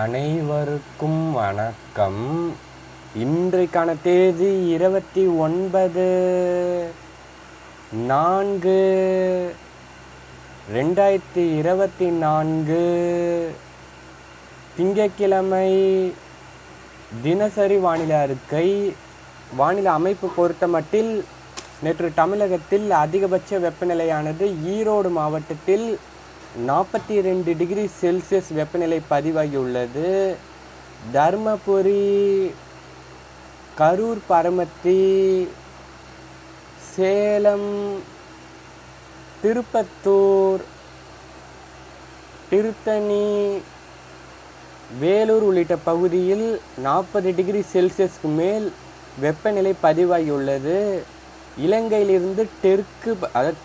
அனைவருக்கும் வணக்கம். இன்றைக்கான தேதி 29/4/2024 திங்கட்கிழமை. தினசரி வானிலை அறிக்கை. வானிலை அமைப்பு பொறுத்தமட்டில் நேற்று தமிழகத்தில் அதிகபட்ச வெப்பநிலையானது ஈரோடு மாவட்டத்தில் 42 டிகிரி செல்சியஸ் வெப்பநிலை பதிவாகியுள்ளது. தர்மபுரி, கரூர், பரமத்தி, சேலம், திருப்பத்தூர், திருத்தணி, வேலூர் உள்ளிட்ட பகுதியில் 40 டிகிரி செல்சியஸ்க்கு மேல் வெப்பநிலை பதிவாகியுள்ளது. இலங்கையிலிருந்து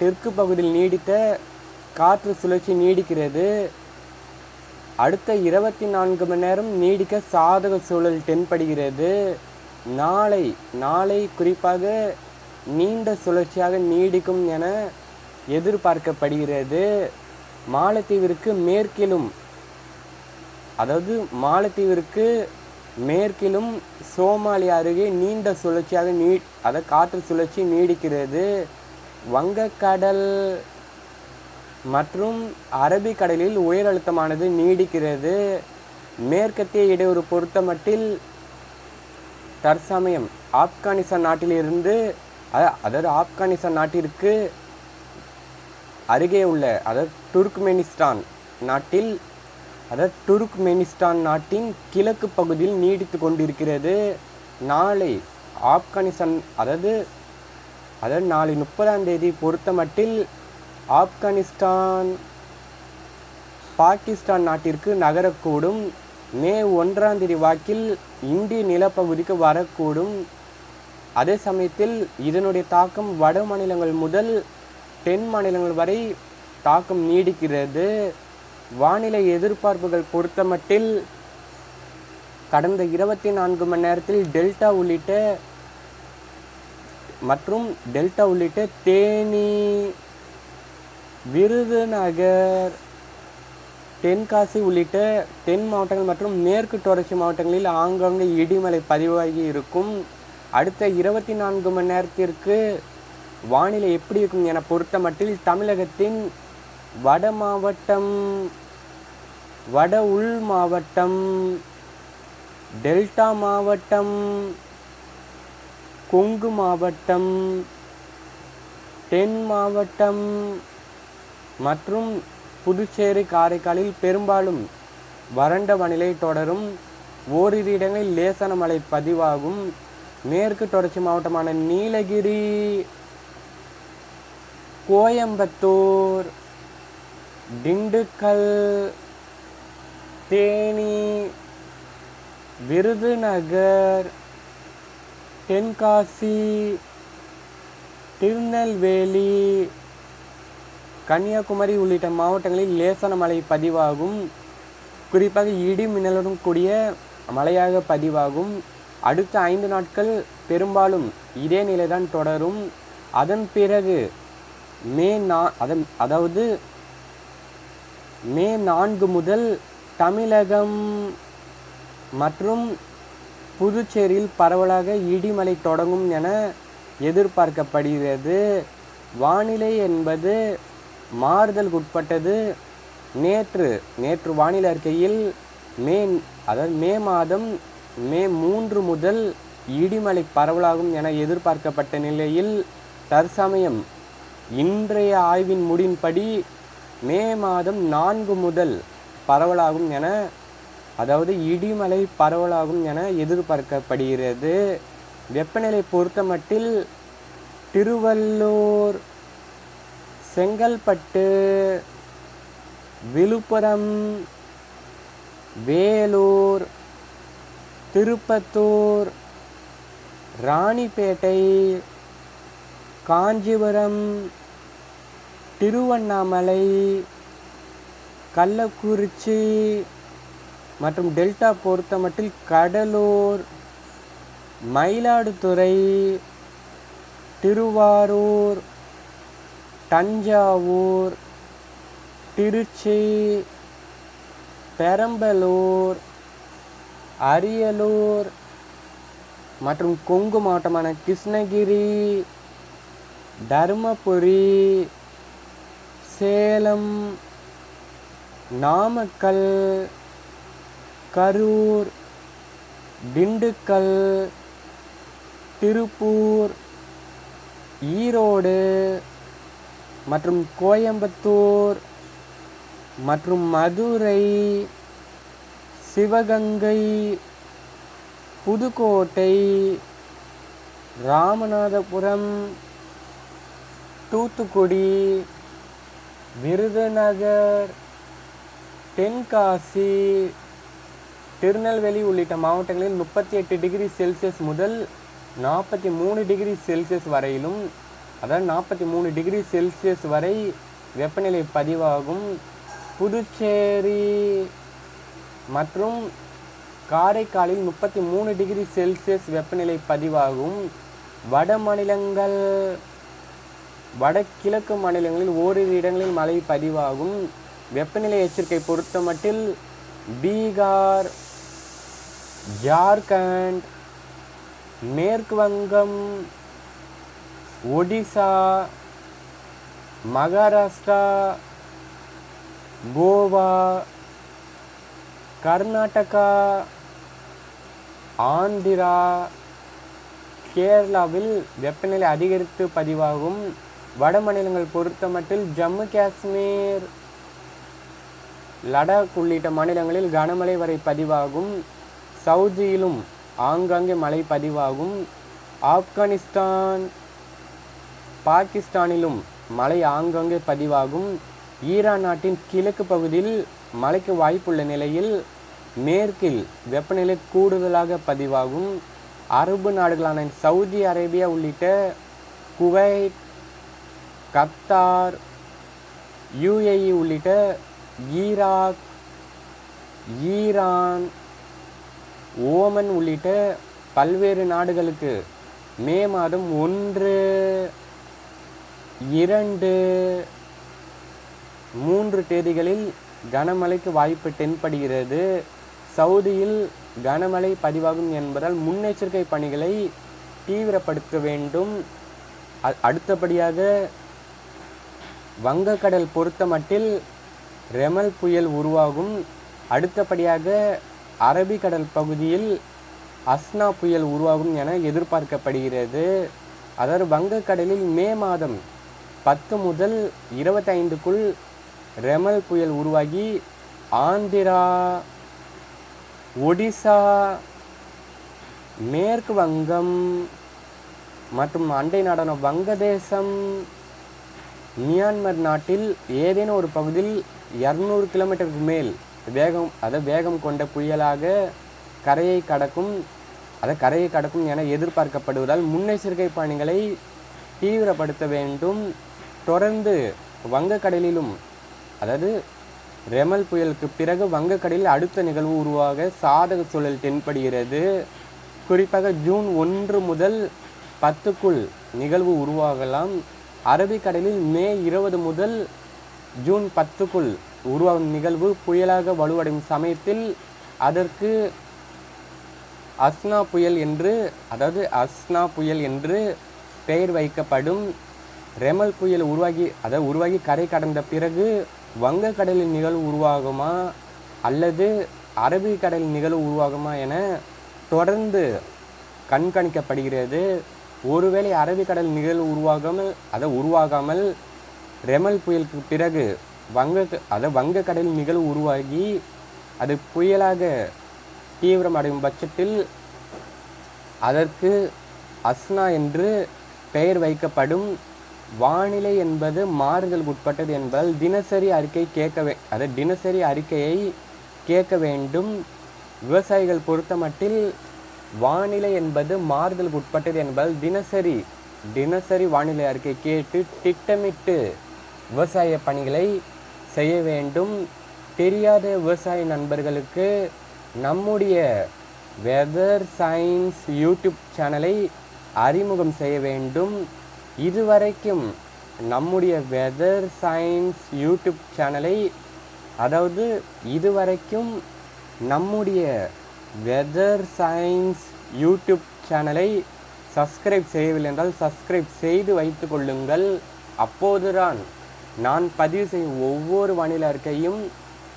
தெற்கு பகுதியில் நீடித்த காற்று சுழற்சி நீடிக்கிறது. அடுத்த 24 மணி நேரம் நீடிக்க சாதக சூழல் தென்படுகிறது. நாளை குறிப்பாக நீண்ட சுழற்சியாக நீடிக்கும் என எதிர்பார்க்கப்படுகிறது. மாலத்தீவிற்கு மேற்கிலும் சோமாலியா அருகே நீண்ட சுழற்சியாக காற்று சுழற்சி நீடிக்கிறது. வங்கக்கடல் மற்றும் அரபிக்கடலில் உயர் அழுத்தமானது நீடிக்கிறது. மேற்கத்திய இடையூறு பொறுத்தமட்டில் தற்சமயம் ஆப்கானிஸ்தான் நாட்டிற்கு அருகே உள்ள துர்க்மெனிஸ்தான் நாட்டின் கிழக்கு பகுதியில் நீடித்து கொண்டிருக்கிறது. நாளை ஆப்கானிஸ்தான் நாளை 30ஆம் தேதி பொறுத்தமட்டில் ஆப்கானிஸ்தான் பாகிஸ்தான் நாட்டிற்கு நகரக்கூடும். மே 1ஆம் தேதி வாக்கில் இந்திய நிலப்பகுதிக்கு வரக்கூடும். அதே சமயத்தில் இதனுடைய தாக்கம் வட மாநிலங்கள் முதல் தென் மாநிலங்கள் வரை தாக்கம் நீடிக்கிறது. வானிலை எதிர்பார்ப்புகள் பொறுத்தமட்டில் கடந்த 24 மணி நேரத்தில் டெல்டா உள்ளிட்ட தேனி, விருதுநகர், தென்காசி உள்ளிட்ட தென் மாவட்டங்கள் மற்றும் மேற்கு தொடர்ச்சி மாவட்டங்களில் ஆங்காங்கே இடிமலை பதிவாகி இருக்கும். அடுத்த 24 மணி நேரத்திற்கு வானிலை எப்படி இருக்கும் என பொறுத்தமட்டில் தமிழகத்தின் வட உள் மாவட்டம், டெல்டா மாவட்டம், கொங்கு மாவட்டம், தென் மாவட்டம் மற்றும் புதுச்சேரி, காரைக்காலில் பெரும்பாலும் வறண்ட வானிலை தொடரும். ஓரிரு இடங்களில் லேசான மழை பதிவாகும். மேற்கு தொடர்ச்சி மாவட்டமான நீலகிரி, கோயம்புத்தூர், திண்டுக்கல், தேனி, விருதுநகர், தென்காசி, திருநெல்வேலி, கன்னியாகுமரி உள்ளிட்ட மாவட்டங்களில் லேசான மழை பதிவாகும். குறிப்பாக இடி மின்னலுடன் கூடிய மழையாக பதிவாகும். அடுத்த 5 நாட்கள் பெரும்பாலும் இதே நிலைதான் தொடரும். அதன் பிறகு மே 4 முதல் தமிழகம் மற்றும் புதுச்சேரியில் பரவலாக இடிமலை தொடங்கும் என எதிர்பார்க்கப்படுகிறது. வானிலை என்பது மாறுதல் உட்பட்டது. நேற்று வானிலை அறிக்கையில் மே மாதம் மே 3 முதல் இடிமலை பரவலாகும் என எதிர்பார்க்கப்பட்ட நிலையில் தற்சமயம் இன்றைய ஆய்வின் முடிவின்படி மே மாதம் 4 முதல் இடிமலை பரவலாகும் என எதிர்பார்க்கப்படுகிறது. வெப்பநிலை பொறுத்தமட்டில் திருவள்ளூர், செங்கல்பட்டு, விழுப்புரம், வேலூர், திருப்பத்தூர், ராணிப்பேட்டை, காஞ்சிபுரம், திருவண்ணாமலை, கள்ளக்குறிச்சி மற்றும் டெல்டா பொறுத்தமட்டில் கடலூர், மயிலாடுதுறை, திருவாரூர், தஞ்சாவூர், திருச்சி, பெரம்பலூர், அரியலூர் மற்றும் கொங்கு மாவட்டமான கிருஷ்ணகிரி, தருமபுரி, சேலம், நாமக்கல், கரூர், திண்டுக்கல், திருப்பூர், ஈரோடு மற்றும் கோயம்புத்தூர் மற்றும் மதுரை, சிவகங்கை, புதுக்கோட்டை, ராமநாதபுரம், தூத்துக்குடி, விருதுநகர், தென்காசி, திருநெல்வேலி உள்ளிட்ட மாவட்டங்களில் 38 டிகிரி செல்சியஸ் முதல் 43 டிகிரி செல்சியஸ் வரையிலும், அதாவது 43 டிகிரி செல்சியஸ் வரை வெப்பநிலை பதிவாகும். புதுச்சேரி மற்றும் காரைக்காலில் 33 டிகிரி செல்சியஸ் வெப்பநிலை பதிவாகும். வட மாநிலங்கள், வடகிழக்கு மாநிலங்களில் ஓரிரு இடங்களில் மழை பதிவாகும். வெப்பநிலை எச்சரிக்கை பொறுத்த மட்டில் பீகார், ஜார்க்கண்ட், மேற்கு வங்கம், ஒடிசா, மகாராஷ்டிரா, கோவா, கர்நாடகா, ஆந்திரா, கேரளாவில் வெப்பநிலை அதிகரித்து பதிவாகும். வட மாநிலங்கள் பொறுத்த மட்டில் ஜம்மு காஷ்மீர், லடாக் உள்ளிட்ட மாநிலங்களில் கனமழை வரை பதிவாகும். சவுதியிலும் ஆங்காங்கே மழை பதிவாகும். ஆப்கானிஸ்தான், பாகிஸ்தானிலும் மழை ஆங்காங்கே பதிவாகும். ஈரான் நாட்டின் கிழக்கு பகுதியில் மழைக்கு வாய்ப்புள்ள நிலையில் மேற்கில் வெப்பநிலை கூடுதலாக பதிவாகும். அரபு நாடுகளான சவுதி அரேபியா உள்ளிட்ட குவைத், கத்தார், UAE உள்ளிட்ட ஈராக், ஈரான், ஓமன் உள்ளிட்ட பல்வேறு நாடுகளுக்கு மே மாதம் 1, 2, 3 தேதிகளில் கனமழைக்கு வாய்ப்பு தென்படுகிறது. சவுதியில் கனமழை பதிவாகும் என்பதால் முன்னெச்சரிக்கை பணிகளை தீவிரப்படுத்த வேண்டும். அடுத்தபடியாக வங்கக்கடல் பொறுத்த மட்டில் ரெமல் புயல் உருவாகும். அடுத்தபடியாக அரபிக்கடல் பகுதியில் அஸ்னா புயல் உருவாகும் என எதிர்பார்க்கப்படுகிறது. அதாவது வங்கக்கடலில் மே மாதம் 10 முதல் 25க்குள் ரெமல் புயல் உருவாகி ஆந்திரா, ஒடிசா, மேற்கு வங்கம் மற்றும் அண்டை நாடான வங்கதேசம், மியான்மர் நாட்டில் ஏதேனும் ஒரு பகுதியில் 200 கிலோமீட்டருக்கு மேல் வேகம் கொண்ட புயலாக கரையை கடக்கும் என எதிர்பார்க்கப்படுவதால் முன்னெச்சரிக்கை பணிகளை தீவிரப்படுத்த வேண்டும். தொடர்ந்து வங்கக்கடலிலும், அதாவது ரெமல் புயலுக்கு பிறகு வங்கக்கடலில் அடுத்த நிகழ்வு உருவாக சாதக சூழல் தென்படுகிறது. குறிப்பாக ஜூன் 1 முதல் 10க்குள் நிகழ்வு உருவாகலாம். அரபிக்கடலில் மே 20 முதல் ஜூன் 10க்குள் உருவாகும் நிகழ்வு புயலாக வலுவடையும் சமயத்தில் அதற்கு அஸ்னா புயல் என்று பெயர் வைக்கப்படும். ரெமல் புயல் உருவாகி கரை கடந்த பிறகு வங்கக்கடலில் நிகழ்வு உருவாகுமா அல்லது அரபிக்கடலில் நிகழ்வு உருவாகுமா என தொடர்ந்து கண்காணிக்கப்படுகிறது. ஒருவேளை அரபிக்கடல் நிகழ்வு உருவாகாமல் ரெமல் புயலுக்கு பிறகு வங்கக்கடலில் நிகழ்வு உருவாகி அது புயலாக தீவிரமடையும் பட்சத்தில் அதற்கு அஸ்னா என்று பெயர் வைக்கப்படும். வானிலை என்பது மாறுதலுக்கு உட்பட்டது என்பதால் தினசரி அறிக்கையை கேட்க வேண்டும். விவசாயிகள் பொறுத்த மட்டில் வானிலை என்பது மாறுதலுக்கு உட்பட்டது என்பதால் தினசரி வானிலை அறிக்கை கேட்டு திட்டமிட்டு விவசாய பணிகளை செய்ய வேண்டும். தெரியாத விவசாய நண்பர்களுக்கு நம்முடைய வெதர் சயின்ஸ் யூடியூப் சேனலை அறிமுகம் செய்ய வேண்டும். இதுவரைக்கும் நம்முடைய வெதர் சயின்ஸ் யூடியூப் சேனலை, அதாவது இதுவரைக்கும் நம்முடைய வெதர் சயின்ஸ் யூடியூப் சேனலை சப்ஸ்கிரைப் செய்யவில்லை என்றால் சப்ஸ்கிரைப் செய்து வைத்து கொள்ளுங்கள். அப்போதுதான் நான் பதிவு செய்யும் ஒவ்வொரு வானிலை அறிக்கையும்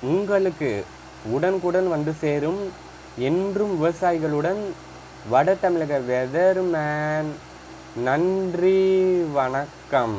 உங்களுக்கு உடனுக்குடன் வந்து சேரும். என்றும் விவசாயிகளுடன் வட தமிழக வெதர்மேன். நன்றி, வணக்கம்.